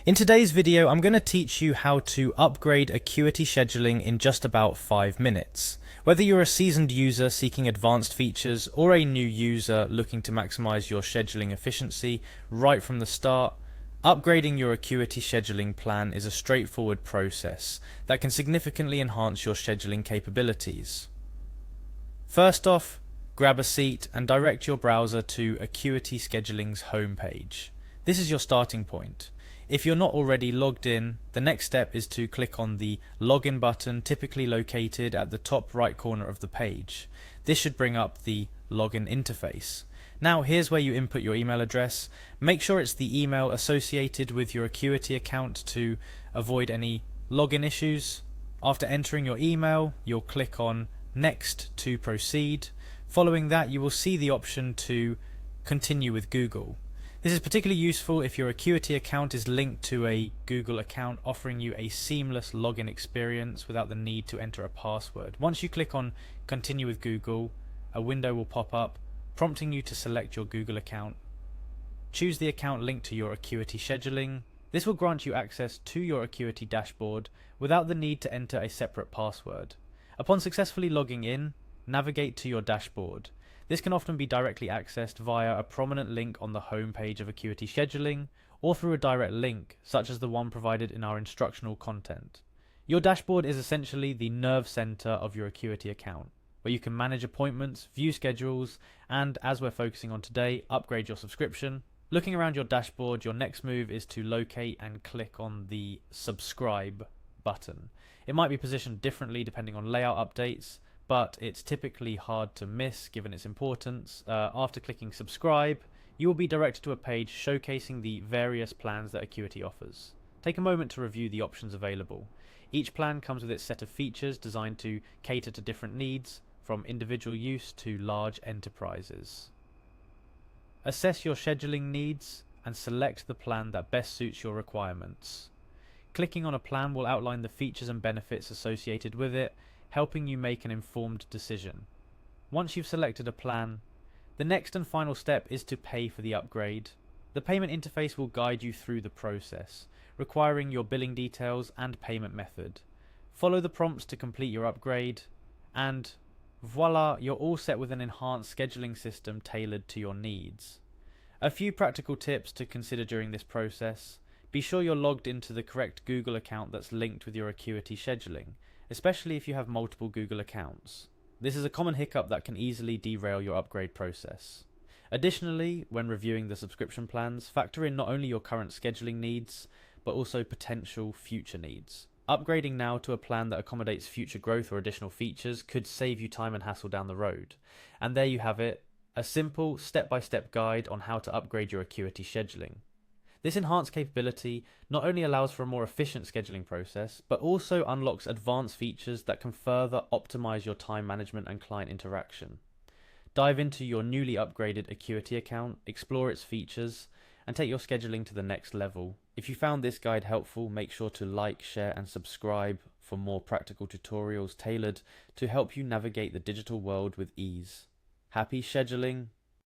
In today's video, I'm going to teach you how to upgrade Acuity scheduling in just about 5 minutes. Whether you're a seasoned user seeking advanced features or a new user looking to maximize your scheduling efficiency right from the start, upgrading your Acuity scheduling plan is a straightforward process that can significantly enhance your scheduling capabilities. First off, grab a seat and direct your browser to Acuity Scheduling's homepage. This is your starting point. If you're not already logged in, the next step is to click on the Login button, typically located at the top right corner of the page. This should bring up the login interface. Now here's where you input your email address. Make sure it's the email associated with your Acuity account to avoid any login issues. After entering your email, you'll click on Next to proceed. Following that, you will see the option to continue with Google. This is particularly useful if your Acuity account is linked to a Google account, offering you a seamless login experience without the need to enter a password. Once you click on Continue with Google, a window will pop up, prompting you to select your Google account. Choose the account linked to your Acuity scheduling. This will grant you access to your Acuity dashboard without the need to enter a separate password. Upon successfully logging in, navigate to your dashboard. This can often be directly accessed via a prominent link on the home page of Acuity scheduling or through a direct link, such as the one provided in our instructional content. Your dashboard is essentially the nerve center of your Acuity account, where you can manage appointments, view schedules, and, as we're focusing on today, upgrade your subscription. Looking around your dashboard, your next move is to locate and click on the Subscribe button. It might be positioned differently depending on layout updates, but it's typically hard to miss given its importance. After clicking subscribe, you will be directed to a page showcasing the various plans that Acuity offers. Take a moment to review the options available. Each plan comes with its set of features designed to cater to different needs, from individual use to large enterprises. Assess your scheduling needs and select the plan that best suits your requirements. Clicking on a plan will outline the features and benefits associated with it, helping you make an informed decision. Once you've selected a plan, the next and final step is to pay for the upgrade. The payment interface will guide you through the process, requiring your billing details and payment method. Follow the prompts to complete your upgrade, and voila, you're all set with an enhanced scheduling system tailored to your needs. A few practical tips to consider during this process. Be sure you're logged into the correct Google account that's linked with your Acuity scheduling, especially if you have multiple Google accounts. This is a common hiccup that can easily derail your upgrade process. Additionally, when reviewing the subscription plans, factor in not only your current scheduling needs, but also potential future needs. Upgrading now to a plan that accommodates future growth or additional features could save you time and hassle down the road. And there you have it, a simple step-by-step guide on how to upgrade your Acuity scheduling. This enhanced capability not only allows for a more efficient scheduling process, but also unlocks advanced features that can further optimize your time management and client interaction. Dive into your newly upgraded Acuity account, explore its features, and take your scheduling to the next level. If you found this guide helpful, make sure to like, share, and subscribe for more practical tutorials tailored to help you navigate the digital world with ease. Happy scheduling!